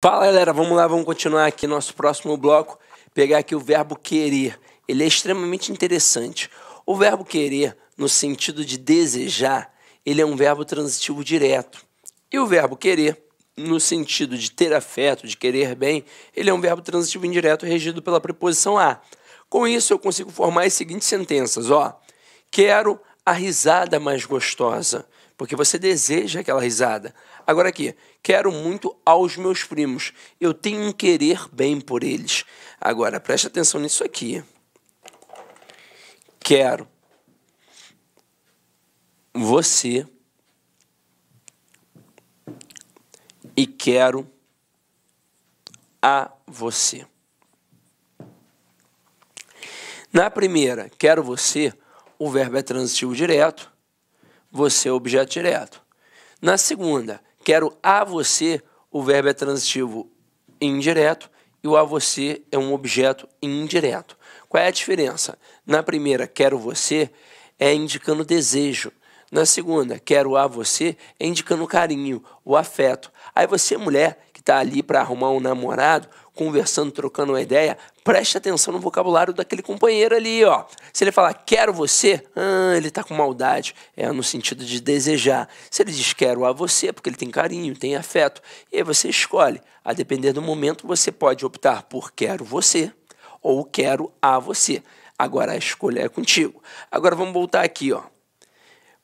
Fala, galera, vamos lá, vamos continuar aqui nosso próximo bloco, pegar aqui o verbo querer. Ele é extremamente interessante. O verbo querer, no sentido de desejar, ele é um verbo transitivo direto. E o verbo querer, no sentido de ter afeto, de querer bem, ele é um verbo transitivo indireto regido pela preposição a. Com isso, eu consigo formar as seguintes sentenças, ó. Quero a risada mais gostosa, porque você deseja aquela risada. Agora aqui, quero muito aos meus primos. Eu tenho um querer bem por eles. Agora, preste atenção nisso aqui. Quero você e quero a você. Na primeira, quero você, o verbo é transitivo direto, você é objeto direto. Na segunda, quero a você, o verbo é transitivo indireto e o a você é um objeto indireto. Qual é a diferença? Na primeira, quero você, é indicando desejo. Na segunda, quero a você, é indicando carinho, o afeto. Aí você, mulher, que está ali para arrumar um namorado, conversando, trocando uma ideia, preste atenção no vocabulário daquele companheiro ali, ó. Se ele falar quero você, ele está com maldade, é no sentido de desejar. Se ele diz quero a você, é porque ele tem carinho, tem afeto, e aí você escolhe. A depender do momento, você pode optar por quero você ou quero a você. Agora a escolha é contigo. Agora vamos voltar aqui, ó.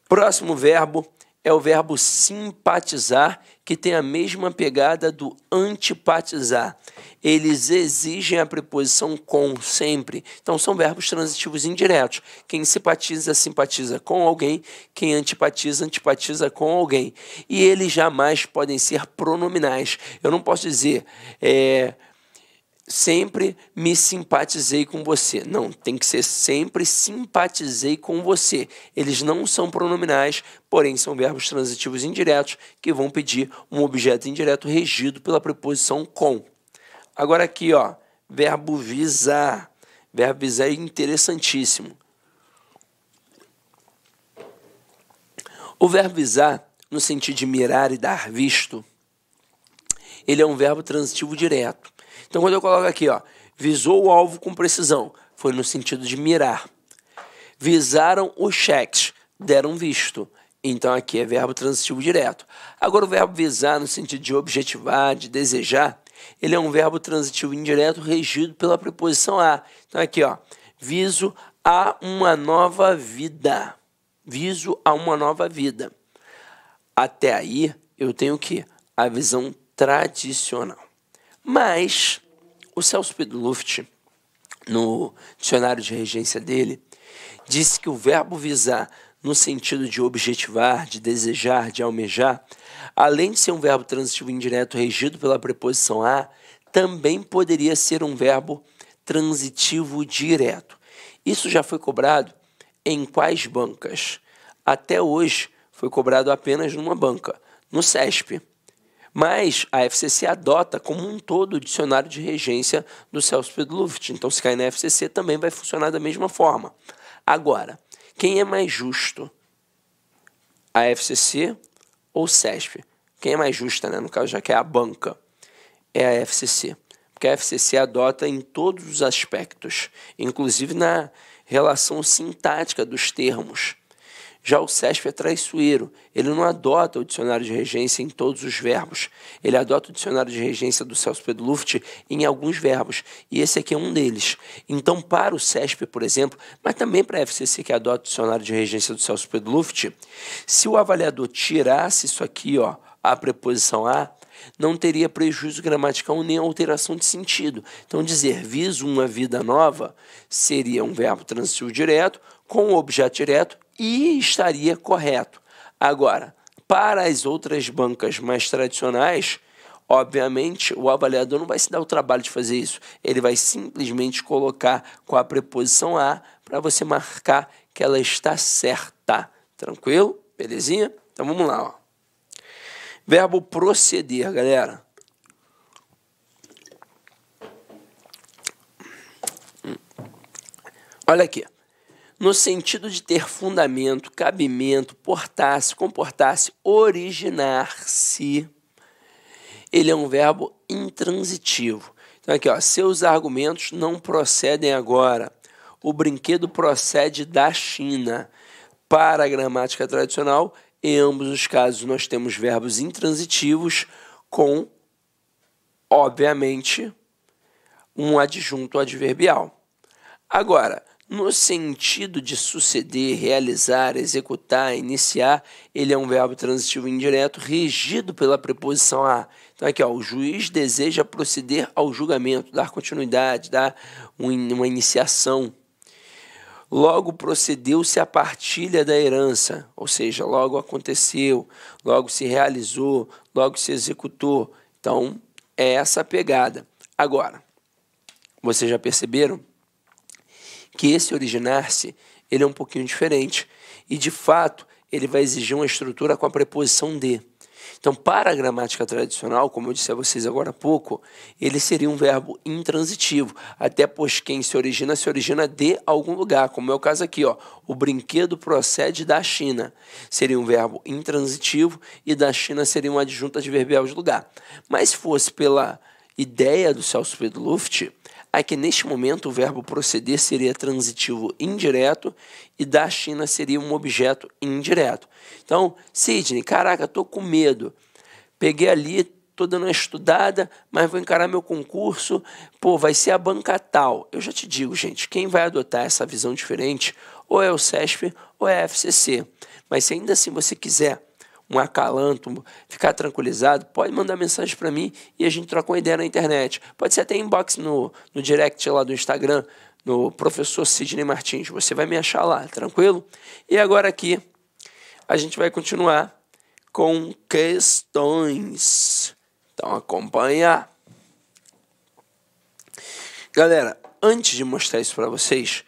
Próximo verbo é o verbo simpatizar, que tem a mesma pegada do antipatizar. Eles exigem a preposição com sempre. Então, são verbos transitivos indiretos. Quem simpatiza, simpatiza com alguém. Quem antipatiza, antipatiza com alguém. E eles jamais podem ser pronominais. Eu não posso dizer... sempre me simpatizei com você. Não, tem que ser sempre simpatizei com você. Eles não são pronominais, porém são verbos transitivos indiretos que vão pedir um objeto indireto regido pela preposição com. Agora aqui, ó, verbo visar. Verbo visar é interessantíssimo. O verbo visar, no sentido de mirar e dar visto, ele é um verbo transitivo direto. Então, quando eu coloco aqui, ó, visou o alvo com precisão, foi no sentido de mirar. Visaram os cheques, deram visto. Então, aqui é verbo transitivo direto. Agora, o verbo visar, no sentido de objetivar, de desejar, ele é um verbo transitivo indireto regido pela preposição a. Então, aqui, ó, viso a uma nova vida. Viso a uma nova vida. Até aí, eu tenho o quê? A visão tradicional. Mas o Celso Pedro Luft, no dicionário de regência dele, disse que o verbo visar, no sentido de objetivar, de desejar, de almejar, além de ser um verbo transitivo indireto regido pela preposição a, também poderia ser um verbo transitivo direto. Isso já foi cobrado em quais bancas? Até hoje foi cobrado apenas numa banca, no CESP. Mas a FCC adota como um todo o dicionário de regência do Celso Pedro Luft. Então, se cair na FCC, também vai funcionar da mesma forma. Agora, quem é mais justo? A FCC ou o CESP? Quem é mais justa, né? No caso, já que é a banca, é a FCC. Porque a FCC adota em todos os aspectos, inclusive na relação sintática dos termos. Já o CESP é traiçoeiro, ele não adota o dicionário de regência em todos os verbos, ele adota o dicionário de regência do Celso Pedro Luft em alguns verbos, e esse aqui é um deles. Então, para o CESP, por exemplo, mas também para a FCC que adota o dicionário de regência do Celso Pedro Luft, se o avaliador tirasse isso aqui, ó, a preposição a, não teria prejuízo gramatical nem alteração de sentido. Então, dizer viso uma vida nova seria um verbo transitivo direto com o objeto direto e estaria correto. Agora, para as outras bancas mais tradicionais, obviamente, o avaliador não vai se dar o trabalho de fazer isso. Ele vai simplesmente colocar com a preposição a para você marcar que ela está certa. Tranquilo? Belezinha? Então, vamos lá, ó. Verbo proceder, galera. Olha aqui. No sentido de ter fundamento, cabimento, portar-se, comportar-se, originar-se, ele é um verbo intransitivo. Então aqui, ó, seus argumentos não procedem agora. O brinquedo procede da China. Para a gramática tradicional, em ambos os casos nós temos verbos intransitivos com, obviamente, um adjunto adverbial. Agora, no sentido de suceder, realizar, executar, iniciar, ele é um verbo transitivo indireto regido pela preposição a. Então aqui, ó, o juiz deseja proceder ao julgamento, dar continuidade, dar uma iniciação. Logo procedeu-se a partilha da herança, ou seja, logo aconteceu, logo se realizou, logo se executou. Então, é essa a pegada. Agora, vocês já perceberam que esse originar-se, ele é um pouquinho diferente e, de fato, ele vai exigir uma estrutura com a preposição de. Então, para a gramática tradicional, como eu disse a vocês agora há pouco, ele seria um verbo intransitivo, até pois quem se origina de algum lugar, como é o caso aqui, ó, o brinquedo procede da China. Seria um verbo intransitivo e da China seria um adjunto adverbial de lugar. Mas se fosse pela ideia do Celso Pedro Luft, aqui neste momento o verbo proceder seria transitivo indireto e da China seria um objeto indireto. Então, Sidney, caraca, tô com medo. Peguei ali, tô dando uma estudada, mas vou encarar meu concurso, pô, vai ser a banca tal. Eu já te digo, gente, quem vai adotar essa visão diferente ou é o CESP ou é a FCC. Mas se ainda assim você quiser um acalanto, ficar tranquilizado, pode mandar mensagem para mim e a gente troca uma ideia na internet. Pode ser até inbox no direct lá do Instagram, no professor Sidney Martins. Você vai me achar lá, tranquilo? E agora aqui a gente vai continuar com questões. Então acompanha. Galera, antes de mostrar isso para vocês,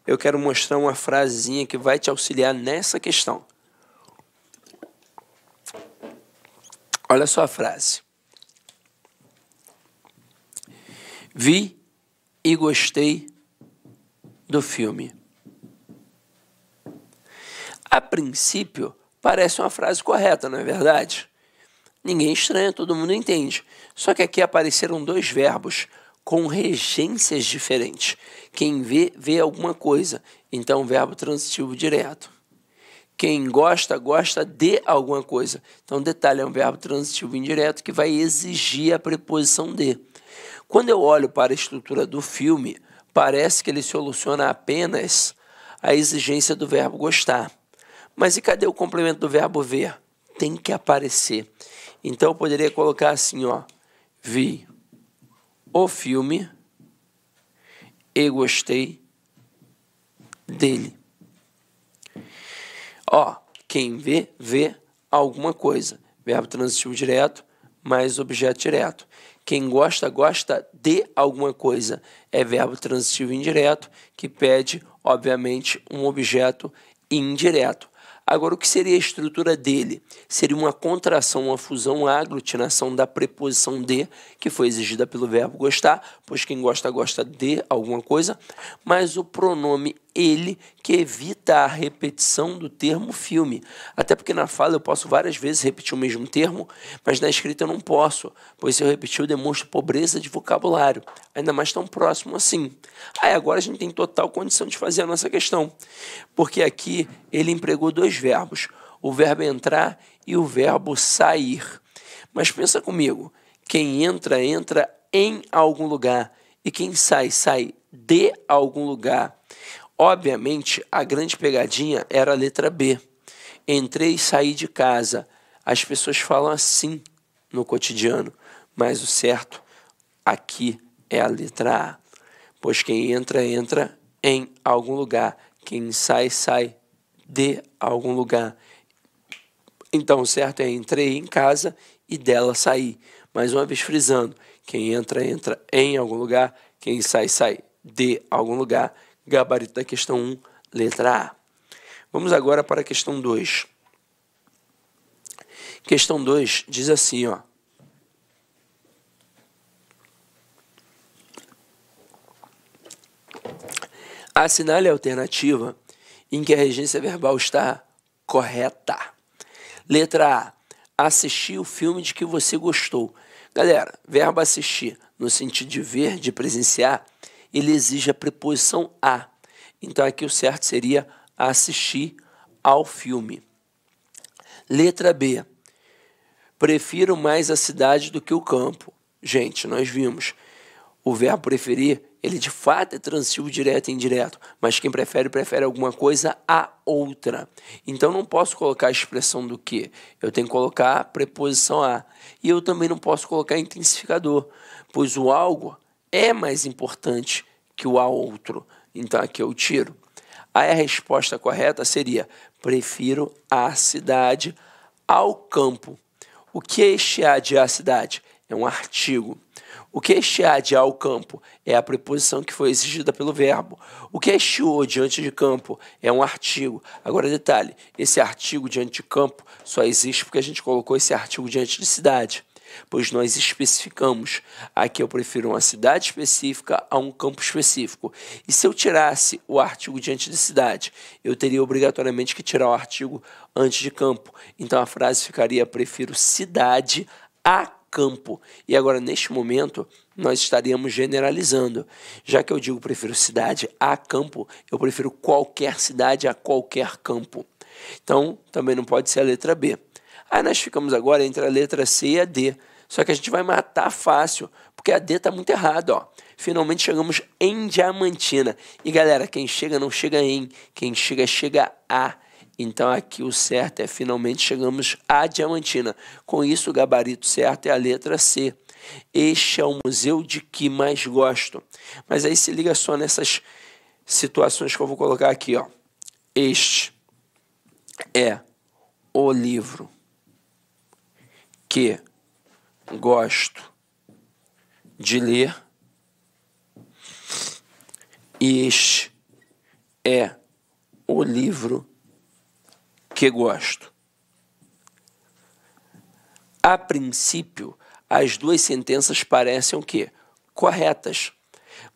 eu quero mostrar uma frasezinha que vai te auxiliar nessa questão. Olha só a frase. Vi e gostei do filme. A princípio, parece uma frase correta, não é verdade? Ninguém estranha, todo mundo entende. Só que aqui apareceram dois verbos com regências diferentes. Quem vê, vê alguma coisa. Então, verbo transitivo direto. Quem gosta, gosta de alguma coisa. Então, detalhe, é um verbo transitivo indireto que vai exigir a preposição de. Quando eu olho para a estrutura do filme, parece que ele soluciona apenas a exigência do verbo gostar. Mas e cadê o complemento do verbo ver? Tem que aparecer. Então, eu poderia colocar assim, ó. Vi o filme e gostei dele. Ó, quem vê, vê alguma coisa. Verbo transitivo direto mais objeto direto. Quem gosta, gosta de alguma coisa. É verbo transitivo indireto que pede, obviamente, um objeto indireto. Agora, o que seria a estrutura dele? Seria uma contração, uma fusão, uma aglutinação da preposição de, que foi exigida pelo verbo gostar, pois quem gosta, gosta de alguma coisa, mas o pronome ele, que evita a repetição do termo filme. Até porque na fala eu posso várias vezes repetir o mesmo termo, mas na escrita eu não posso, pois se eu repetir eu demonstro pobreza de vocabulário, ainda mais tão próximo assim. Aí agora a gente tem total condição de fazer a nossa questão, porque aqui ele empregou dois verbos, o verbo entrar e o verbo sair. Mas pensa comigo, quem entra, entra em algum lugar, e quem sai, sai de algum lugar. Obviamente, a grande pegadinha era a letra B. Entrei e saí de casa. As pessoas falam assim no cotidiano, mas o certo aqui é a letra A. Pois quem entra, entra em algum lugar. Quem sai, sai de algum lugar. Então, o certo é entrei em casa e dela saí. Mais uma vez frisando, quem entra, entra em algum lugar. Quem sai, sai de algum lugar. Gabarito da questão 1, letra A. Vamos agora para a questão 2. Questão 2 diz assim, ó. Assinale a alternativa em que a regência verbal está correta. Letra A. Assistir o filme de que você gostou. Galera, verbo assistir, no sentido de ver, de presenciar, ele exige a preposição a. Então aqui o certo seria assistir ao filme. Letra B. Prefiro mais a cidade do que o campo. Gente, nós vimos o verbo preferir, ele de fato é transitivo direto e indireto, mas quem prefere, prefere alguma coisa a outra. Então não posso colocar a expressão do que, eu tenho que colocar a preposição a. E eu também não posso colocar intensificador, pois o algo é mais importante que o a outro. Então aqui eu tiro. Aí a resposta correta seria: prefiro a cidade ao campo. O que é este a de a cidade? É um artigo. O que é este a de ao campo? É a preposição que foi exigida pelo verbo. O que é este o diante de campo? É um artigo. Agora, detalhe, esse artigo diante de campo só existe porque a gente colocou esse artigo diante de cidade, pois nós especificamos. Aqui eu prefiro uma cidade específica a um campo específico. E se eu tirasse o artigo diante de cidade, eu teria obrigatoriamente que tirar o artigo antes de campo. Então a frase ficaria: prefiro cidade a campo. E agora, neste momento, nós estaríamos generalizando. Já que eu digo prefiro cidade a campo, eu prefiro qualquer cidade a qualquer campo. Então, também não pode ser a letra B. Aí nós ficamos agora entre a letra C e a D. Só que a gente vai matar fácil, porque a D está muito errada, ó. Finalmente chegamos em Diamantina. E galera, quem chega não chega em, quem chega, chega a. Então aqui o certo é: finalmente chegamos a Diamantina. Com isso o gabarito certo é a letra C. Este é o museu de que mais gosto. Mas aí se liga só nessas situações que eu vou colocar aqui, ó. Este é o livro que gosto de ler. E este é o livro que gosto. A princípio, as duas sentenças parecem o quê? Corretas.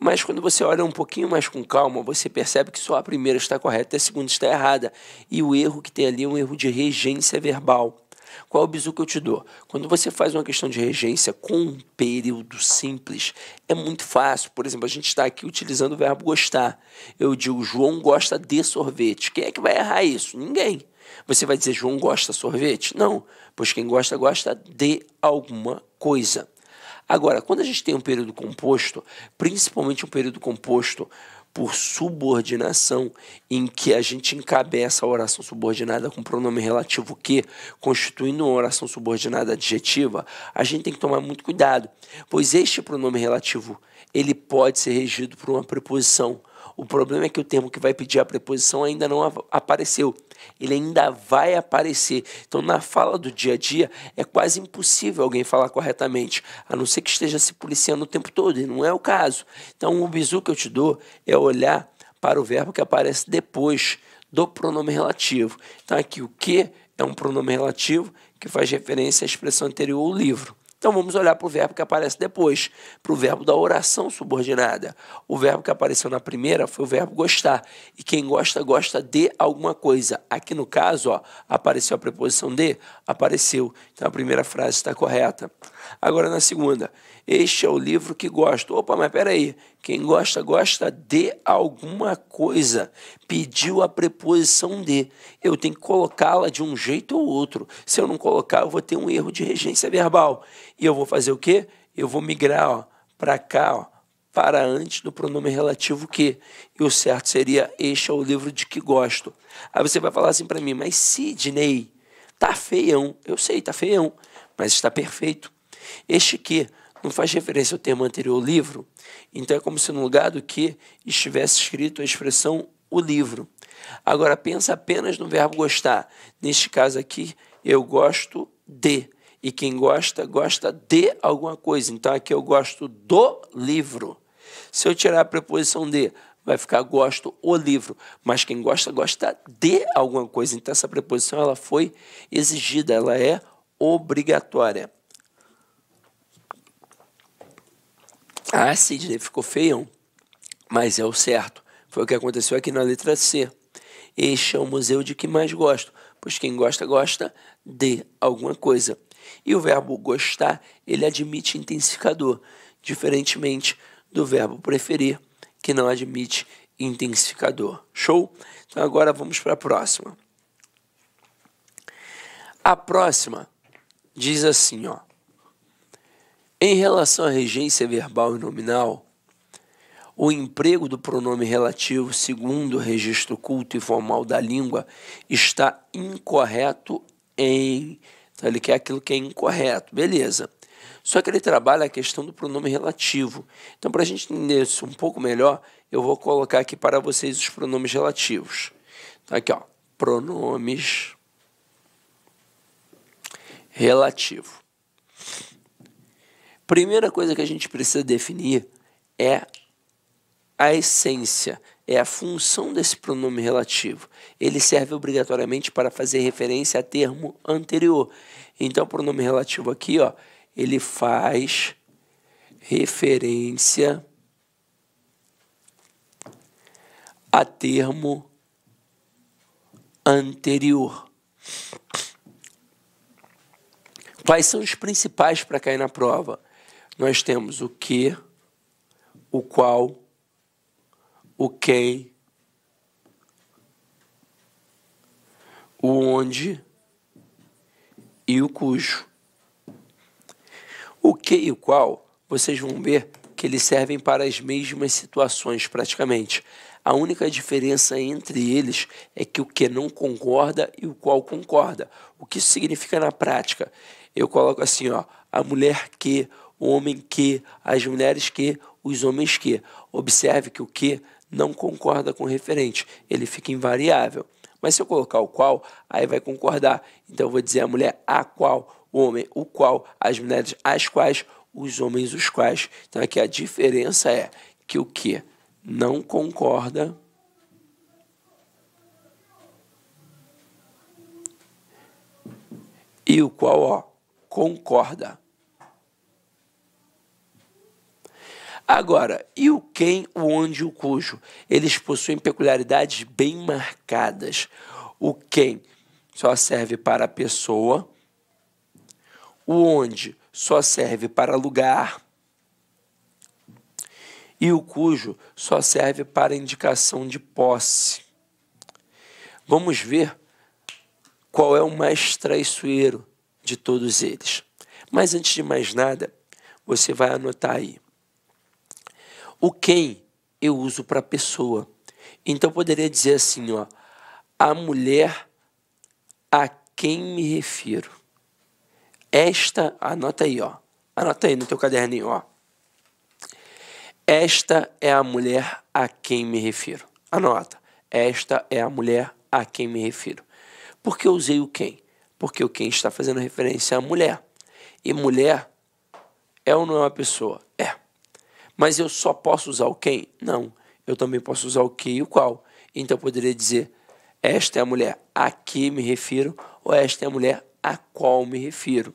Mas quando você olha um pouquinho mais com calma, você percebe que só a primeira está correta e a segunda está errada. E o erro que tem ali é um erro de regência verbal. Qual é o bizu que eu te dou? Quando você faz uma questão de regência com um período simples, é muito fácil. Por exemplo, a gente está aqui utilizando o verbo gostar. Eu digo: João gosta de sorvete. Quem é que vai errar isso? Ninguém. Você vai dizer: João gosta de sorvete? Não, pois quem gosta, gosta de alguma coisa. Agora, quando a gente tem um período composto, principalmente um período composto por subordinação, em que a gente encabeça a oração subordinada com pronome relativo que, constituindo uma oração subordinada adjetiva, a gente tem que tomar muito cuidado, pois este pronome relativo ele pode ser regido por uma preposição. O problema é que o termo que vai pedir a preposição ainda não apareceu. Ele ainda vai aparecer. Então, na fala do dia a dia, é quase impossível alguém falar corretamente, a não ser que esteja se policiando o tempo todo, e não é o caso. Então, o bizu que eu te dou é olhar para o verbo que aparece depois do pronome relativo. Então, aqui o que é um pronome relativo que faz referência à expressão anterior ao livro. Então, vamos olhar para o verbo que aparece depois, para o verbo da oração subordinada. O verbo que apareceu na primeira foi o verbo gostar. E quem gosta, gosta de alguma coisa. Aqui no caso, ó, apareceu a preposição de, apareceu. Então, a primeira frase está correta. Agora, na segunda, este é o livro que gosto. Opa, mas peraí, quem gosta, gosta de alguma coisa. Pediu a preposição de. Eu tenho que colocá-la de um jeito ou outro. Se eu não colocar, eu vou ter um erro de regência verbal. E eu vou fazer o quê? Eu vou migrar para cá, ó, para antes do pronome relativo que. E o certo seria: este é o livro de que gosto. Aí você vai falar assim para mim: mas Sidney, tá feião. Eu sei, tá feião, mas está perfeito. Este que não faz referência ao termo anterior, livro, então é como se no lugar do que estivesse escrito a expressão o livro. Agora pensa apenas no verbo gostar. Neste caso aqui, eu gosto de. E quem gosta, gosta de alguma coisa. Então aqui eu gosto do livro. Se eu tirar a preposição de, vai ficar gosto o livro. Mas quem gosta, gosta de alguma coisa. Então essa preposição ela foi exigida, ela é obrigatória. Ah, Sidney, ficou feião. Mas é o certo. Foi o que aconteceu aqui na letra C. Este é o museu de que mais gosto, pois quem gosta, gosta de alguma coisa. E o verbo gostar, ele admite intensificador, diferentemente do verbo preferir, que não admite intensificador. Show? Então agora vamos para a próxima. A próxima diz assim, ó. Em relação à regência verbal e nominal, o emprego do pronome relativo, segundo o registro culto e formal da língua, está incorreto em... Então, ele quer aquilo que é incorreto. Beleza. Só que ele trabalha a questão do pronome relativo. Então, para a gente entender isso um pouco melhor, eu vou colocar aqui para vocês os pronomes relativos. Então, aqui, ó, pronomes relativo. Primeira coisa que a gente precisa definir é a essência, é a função desse pronome relativo. Ele serve obrigatoriamente para fazer referência a termo anterior. Então, o pronome relativo aqui, ó, ele faz referência a termo anterior. Quais são os principais para cair na prova? Nós temos o que, o qual, o quem, o onde e o cujo. O que e o qual, vocês vão ver que eles servem para as mesmas situações praticamente. A única diferença entre eles é que o que não concorda e o qual concorda. O que isso significa na prática? Eu coloco assim, ó, a mulher que, o homem que, as mulheres que, os homens que. Observe que o que não concorda com o referente, ele fica invariável. Mas se eu colocar o qual, aí vai concordar. Então eu vou dizer a mulher a qual, o homem o qual, as mulheres as quais, os homens os quais. Então aqui a diferença é que o que não concorda e o qual, ó, concorda. Agora, e o quem, o onde e o cujo? Eles possuem peculiaridades bem marcadas. O quem só serve para a pessoa, o onde só serve para lugar e o cujo só serve para indicação de posse. Vamos ver qual é o mais traiçoeiro de todos eles. Mas antes de mais nada, você vai anotar aí. O quem eu uso para pessoa. Então, eu poderia dizer assim, ó, a mulher a quem me refiro. Esta, anota aí, ó. Anota aí no teu caderninho, ó. Esta é a mulher a quem me refiro. Anota. Esta é a mulher a quem me refiro. Por que eu usei o quem? Porque o quem está fazendo referência à mulher. E mulher é ou não é uma pessoa? É. Mas eu só posso usar o quem? Não. Eu também posso usar o que e o qual. Então eu poderia dizer, esta é a mulher a que me refiro, ou esta é a mulher a qual me refiro.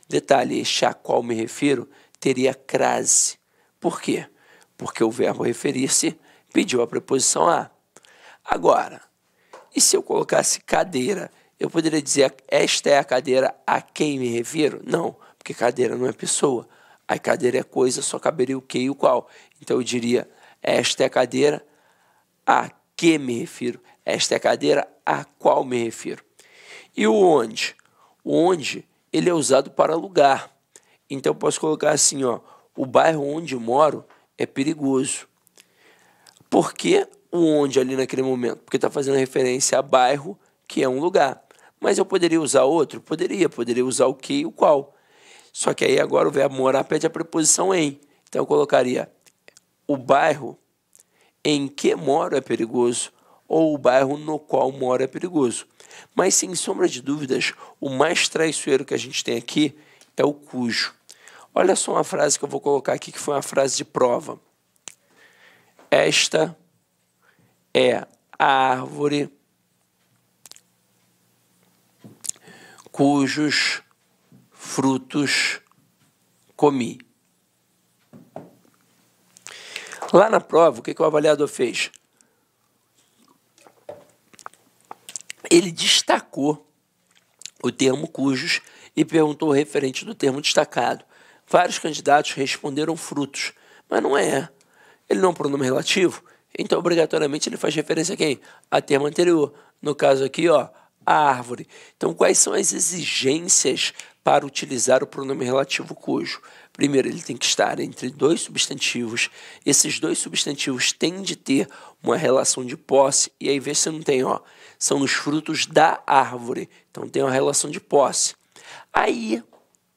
Detalhe, este a qual me refiro teria crase. Por quê? Porque o verbo referir-se pediu a preposição a. Agora, e se eu colocasse cadeira? Eu poderia dizer, esta é a cadeira a quem me refiro? Não, porque cadeira não é pessoa. A cadeira é coisa, só caberia o que e o qual. Então eu diria, esta é a cadeira a que me refiro. Esta é a cadeira a qual me refiro. E o onde? O onde, ele é usado para lugar. Então eu posso colocar assim, ó, o bairro onde moro é perigoso. Por que o onde ali naquele momento? Porque está fazendo referência a bairro, que é um lugar. Mas eu poderia usar outro? Poderia usar o que e o qual. Só que aí agora o verbo morar pede a preposição em. Então eu colocaria o bairro em que moro é perigoso ou o bairro no qual moro é perigoso. Mas sem sombra de dúvidas, o mais traiçoeiro que a gente tem aqui é o cujo. Olha só uma frase que eu vou colocar aqui que foi uma frase de prova. Esta é a árvore cujos frutos comi. Lá na prova, o que o avaliador fez? Ele destacou o termo cujos e perguntou o referente do termo destacado. Vários candidatos responderam frutos, mas não é. Ele não é um pronome relativo, então obrigatoriamente ele faz referência a quem? A termo anterior. No caso aqui, ó, a árvore. Então, quais são as exigências para utilizar o pronome relativo cujo? Primeiro, ele tem que estar entre dois substantivos. Esses dois substantivos têm de ter uma relação de posse. E aí, vê se não tem, ó. São os frutos da árvore. Então, tem uma relação de posse. Aí,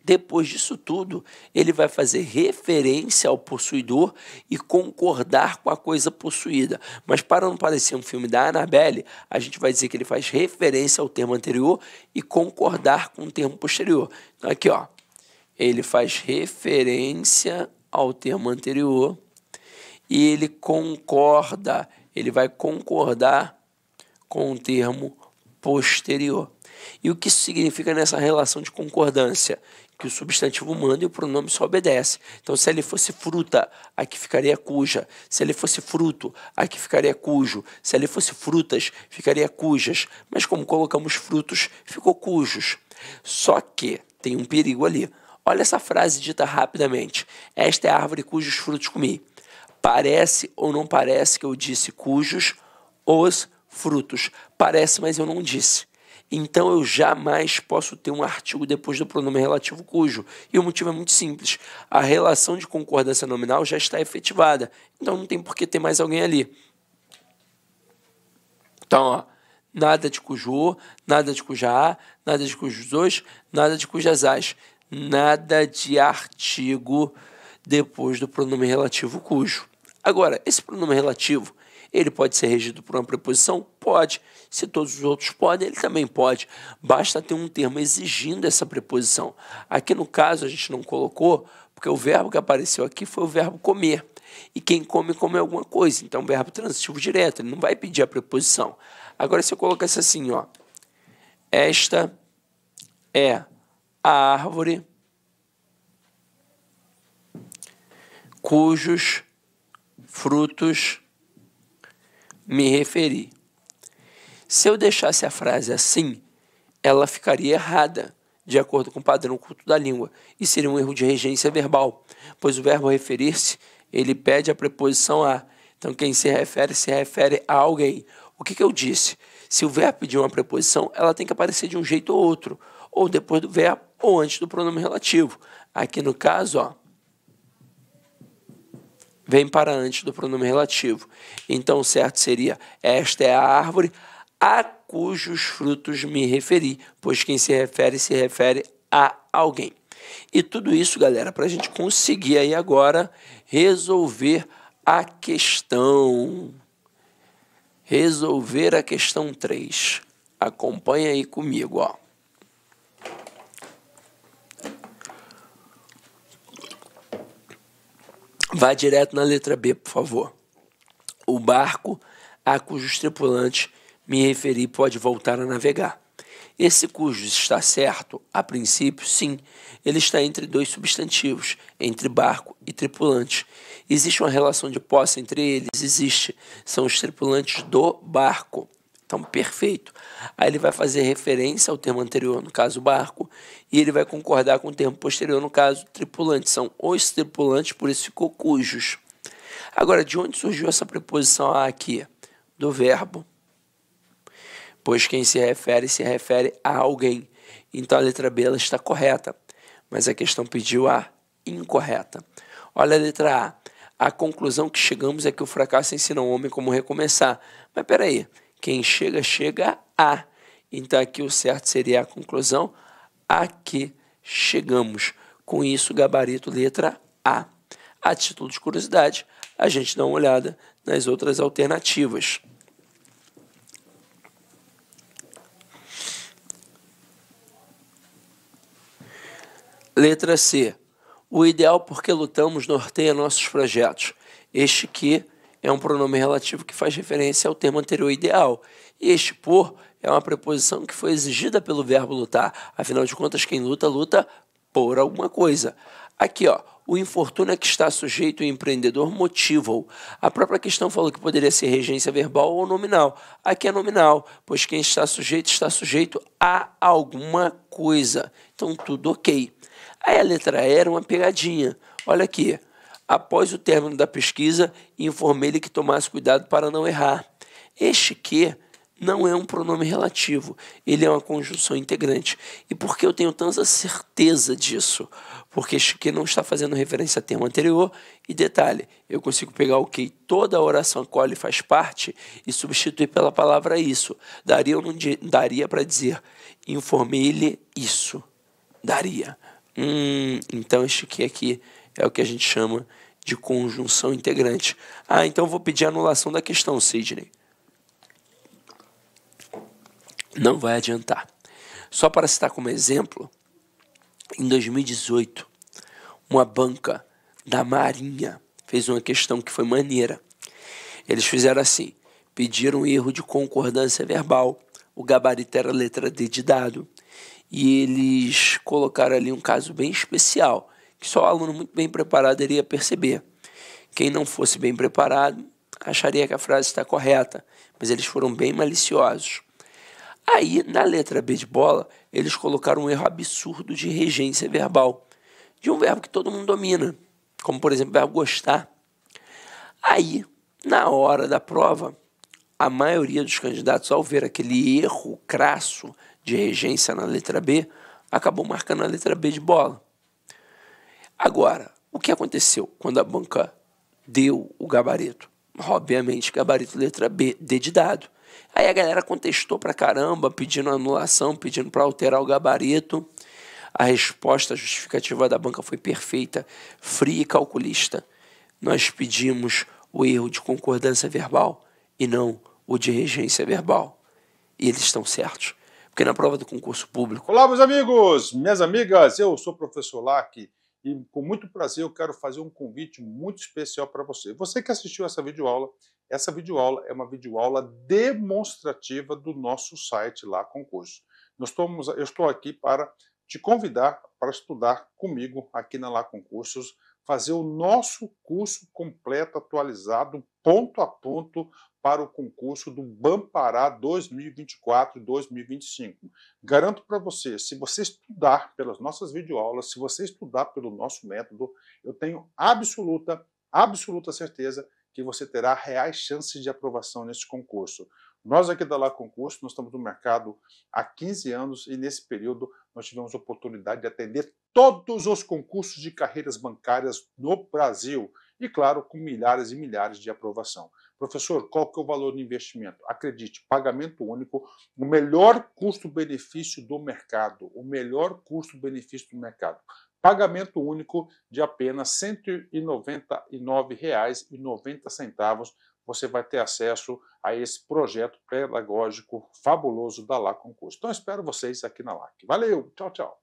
depois disso tudo, ele vai fazer referência ao possuidor e concordar com a coisa possuída. Mas para não parecer um filme da Annabelle, a gente vai dizer que ele faz referência ao termo anterior e concordar com o termo posterior. Então aqui, ó, ele faz referência ao termo anterior e ele concorda, ele vai concordar com o termo posterior. E o que isso significa nessa relação de concordância? Que o substantivo manda e o pronome só obedece. Então, se ele fosse fruta, aqui ficaria cuja. Se ele fosse fruto, aqui ficaria cujo. Se ele fosse frutas, ficaria cujas. Mas como colocamos frutos, ficou cujos. Só que tem um perigo ali. Olha essa frase dita rapidamente. Esta é a árvore cujos frutos comi. Parece ou não parece que eu disse cujos os frutos? Parece, mas eu não disse. Então, eu jamais posso ter um artigo depois do pronome relativo cujo. E o motivo é muito simples. A relação de concordância nominal já está efetivada. Então, não tem por que ter mais alguém ali. Então, ó, nada de cujo o, nada de cuja a, nada de cujos os, nada de cujas as. Nada de artigo depois do pronome relativo cujo. Agora, esse pronome relativo, ele pode ser regido por uma preposição? Pode. Se todos os outros podem, ele também pode. Basta ter um termo exigindo essa preposição. Aqui no caso a gente não colocou, porque o verbo que apareceu aqui foi o verbo comer. E quem come, come alguma coisa. Então, verbo transitivo direto, ele não vai pedir a preposição. Agora, se eu colocasse assim, ó. Esta é a árvore cujos frutos me referi. Se eu deixasse a frase assim, ela ficaria errada, de acordo com o padrão culto da língua, e seria um erro de regência verbal, pois o verbo referir-se, ele pede a preposição a. Então, quem se refere a alguém. O que eu disse? Se o verbo pedir uma preposição, ela tem que aparecer de um jeito ou outro, ou depois do verbo, ou antes do pronome relativo. Aqui no caso, ó, vem para antes do pronome relativo. Então, o certo seria, esta é a árvore a cujos frutos me referi, pois quem se refere a alguém. E tudo isso, galera, para a gente conseguir aí agora resolver a questão. Resolver a questão 3. Acompanha aí comigo, ó. Vá direto na letra B, por favor. O barco a cujos tripulantes me referi pode voltar a navegar. Esse cujos está certo? A princípio, sim. Ele está entre dois substantivos, entre barco e tripulante. Existe uma relação de posse entre eles? Existe. São os tripulantes do barco. Então, perfeito. Aí ele vai fazer referência ao termo anterior, no caso barco, e ele vai concordar com o termo posterior, no caso tripulante. São os tripulantes, por isso ficou cujos. Agora, de onde surgiu essa preposição a aqui? Do verbo. Pois quem se refere a alguém. Então, a letra B ela está correta, mas a questão pediu a incorreta. Olha a letra A. A conclusão que chegamos é que o fracasso ensina o homem como recomeçar. Mas, peraí, quem chega, chega a. Então, aqui o certo seria a conclusão a que chegamos. Com isso, gabarito letra A. A título de curiosidade, a gente dá uma olhada nas outras alternativas. Letra C. O ideal por que lutamos norteia nossos projetos. Este que é um pronome relativo que faz referência ao termo anterior ideal. E este por é uma preposição que foi exigida pelo verbo lutar. Afinal de contas, quem luta, luta por alguma coisa. Aqui, ó, O infortúnio a que está sujeito o empreendedor motiva-o. A própria questão falou que poderia ser regência verbal ou nominal. Aqui é nominal, pois quem está sujeito a alguma coisa. Então, tudo ok. Aí a letra E era uma pegadinha. Olha aqui. Após o término da pesquisa, informei-lhe que tomasse cuidado para não errar. Este que não é um pronome relativo, ele é uma conjunção integrante. E por que eu tenho tanta certeza disso? Porque este que não está fazendo referência ao termo anterior. E detalhe, eu consigo pegar o que toda a oração a qual ele faz parte e substituir pela palavra isso. Daria ou não daria para dizer, informei-lhe isso. Daria. Então este que aqui é o que a gente chama de conjunção integrante. Então eu vou pedir a anulação da questão, Sidney. Não vai adiantar. Só para citar como exemplo, em 2018, uma banca da Marinha fez uma questão que foi maneira. Eles fizeram assim, pediram um erro de concordância verbal, o gabarito era a letra D de dado, e eles colocaram ali um caso bem especial, que só o aluno muito bem preparado iria perceber. Quem não fosse bem preparado acharia que a frase está correta, mas eles foram bem maliciosos. Aí, na letra B de bola, eles colocaram um erro absurdo de regência verbal, de um verbo que todo mundo domina, como, por exemplo, o verbo gostar. Aí, na hora da prova, a maioria dos candidatos, ao ver aquele erro crasso de regência na letra B, acabou marcando a letra B de bola. Agora, o que aconteceu quando a banca deu o gabarito? Obviamente, gabarito letra B, D de dado. Aí a galera contestou pra caramba, pedindo anulação, pedindo para alterar o gabarito. A resposta justificativa da banca foi perfeita, fria e calculista. Nós pedimos o erro de concordância verbal e não o de regência verbal. E eles estão certos, porque na prova do concurso público... Olá, meus amigos, minhas amigas, eu sou o professor Lac e com muito prazer eu quero fazer um convite muito especial para você. Você que assistiu essa videoaula é uma videoaula demonstrativa do nosso site lá Concurso. Eu estou aqui para te convidar para estudar comigo aqui na Lá Concursos, fazer o nosso curso completo, atualizado, ponto a ponto, para o concurso do Bampará 2024 e 2025. Garanto para você, se você estudar pelas nossas videoaulas, se você estudar pelo nosso método, eu tenho absoluta certeza que você terá reais chances de aprovação nesse concurso. Nós aqui da Lá Concurso, nós estamos no mercado há 15 anos e nesse período nós tivemos a oportunidade de atender todos os concursos de carreiras bancárias no Brasil e, claro, com milhares e milhares de aprovação. Professor, qual que é o valor do investimento? Acredite, pagamento único, o melhor custo-benefício do mercado, o melhor custo-benefício do mercado. Pagamento único de apenas R$ 199,90. Você vai ter acesso a esse projeto pedagógico fabuloso da Lá Concurso. Então, espero vocês aqui na LAC. Valeu, tchau, tchau.